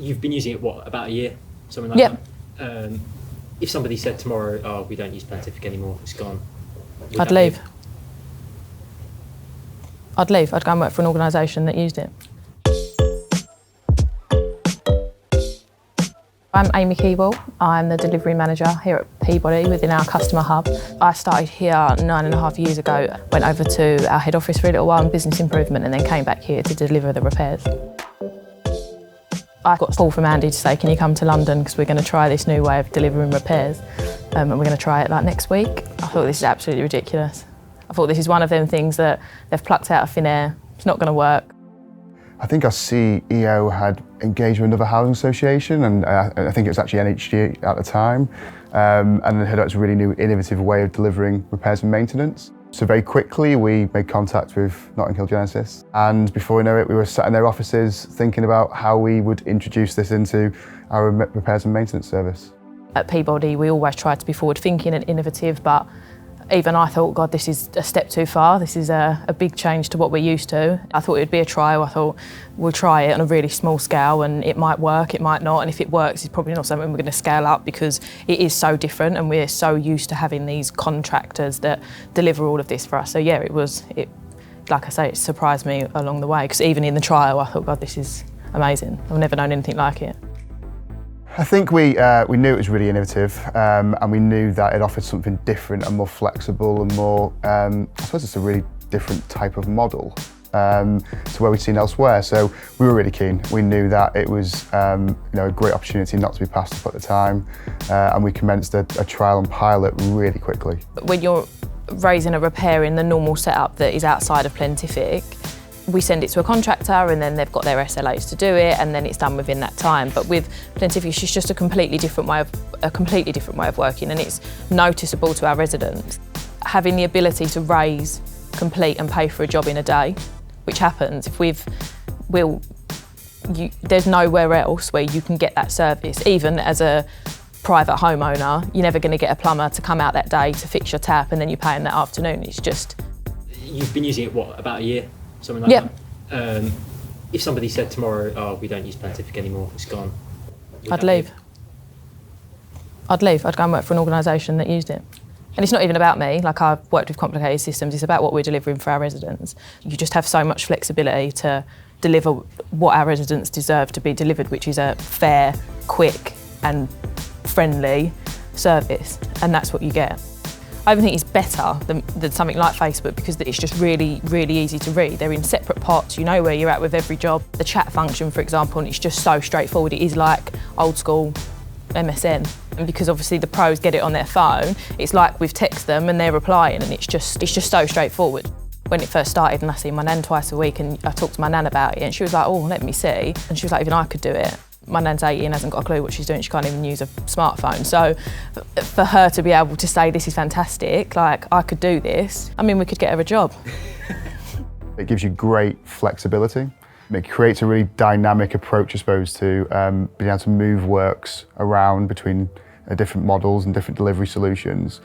You've been using it, what, about a year? Something like that? If somebody said tomorrow, oh, we don't use Plantific anymore, it's gone. I'd leave. I'd leave. I'd go and work for an organisation that used it. I'm Amy Keeble. I'm the delivery manager here at Peabody within our customer hub. I started here 9.5 years ago, went over to our head office for a little while in business improvement and then came back here to deliver the repairs. I got a call from Andy to say, can you come to London because we're going to try this new way of delivering repairs and we're going to try it like next week. I thought this is absolutely ridiculous. I thought this is one of them things that they've plucked out of thin air. It's not going to work. I think our CEO had engaged with another housing association, and I think it was actually NHG at the time, and they heard it's a really new, innovative way of delivering repairs and maintenance. So very quickly we made contact with Notting Hill Genesis, and before we know it, we were sat in their offices thinking about how we would introduce this into our repairs and maintenance service. At Peabody, we always tried to be forward-thinking and innovative, but even I thought, God, this is a step too far. This is a big change to what we're used to. I thought it'd be a trial. I thought we'll try it on a really small scale and it might work, it might not. And if it works, it's probably not something we're going to scale up because it is so different and we're so used to having these contractors that deliver all of this for us. So yeah, like I say, it surprised me along the way because even in the trial, I thought, God, this is amazing. I've never known anything like it. I think we knew it was really innovative and we knew that it offered something different and more flexible and more, I suppose it's a really different type of model to where we'd seen elsewhere. So we were really keen. We knew that it was a great opportunity not to be passed up at the time and we commenced a trial and pilot really quickly. When you're raising a repair in the normal setup that is outside of Plantific, we send it to a contractor and then they've got their SLAs to do it and then it's done within that time. But with Plantific, it's just a completely different way of working and it's noticeable to our residents. Having the ability to raise, complete and pay for a job in a day, which happens if there's nowhere else where you can get that service. Even as a private homeowner, you're never going to get a plumber to come out that day to fix your tap and then you pay in that afternoon. It's just... You've been using it, what, about a year? Something like that? If somebody said tomorrow, oh, we don't use Plantific anymore, it's gone. I'd leave. I'd leave. I'd go and work for an organisation that used it. And it's not even about me, like I've worked with complicated systems, it's about what we're delivering for our residents. You just have so much flexibility to deliver what our residents deserve to be delivered, which is a fair, quick and friendly service, and that's what you get. I even think it's better than something like Facebook because it's just really, really easy to read. They're in separate pots, you know where you're at with every job. The chat function, for example, and it's just so straightforward. It is like old school MSN. And because obviously the pros get it on their phone, it's like we've texted them and they're replying and it's just so straightforward. When it first started and I see my nan twice a week and I talked to my nan about it and she was like, oh, let me see. And she was like, even I could do it. My nan's 80 and hasn't got a clue what she's doing. She can't even use a smartphone. So for her to be able to say this is fantastic, like I could do this, I mean, we could get her a job. It gives you great flexibility. It creates a really dynamic approach, I suppose, to being able to move works around between different models and different delivery solutions,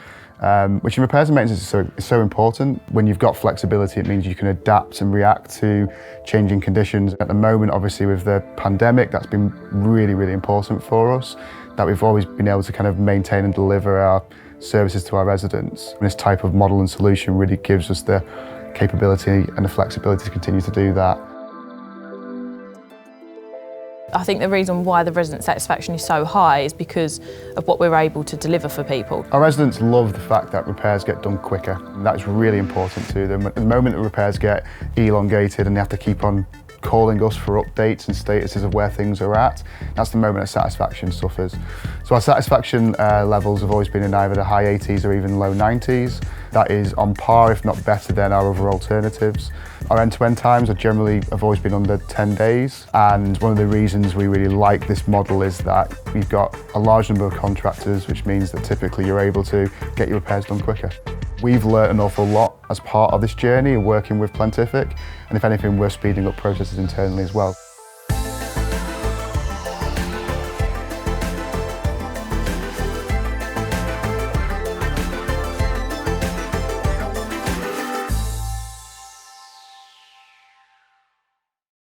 which in repairs and maintenance is so important. When you've got flexibility, it means you can adapt and react to changing conditions. At the moment, obviously, with the pandemic, that's been really, really important for us, that we've always been able to kind of maintain and deliver our services to our residents. And this type of model and solution really gives us the capability and the flexibility to continue to do that. I think the reason why the resident satisfaction is so high is because of what we're able to deliver for people. Our residents love the fact that repairs get done quicker, and that's really important to them. At the moment the repairs get elongated and they have to keep on calling us for updates and statuses of where things are at, that's the moment that satisfaction suffers. So our satisfaction levels have always been in either the high 80s or even low 90s. That is on par, if not better, than our other alternatives. Our end-to-end times have always been under 10 days. And one of the reasons we really like this model is that we've got a large number of contractors, which means that typically you're able to get your repairs done quicker. We've learnt an awful lot as part of this journey of working with Plantific, and if anything, we're speeding up processes internally as well.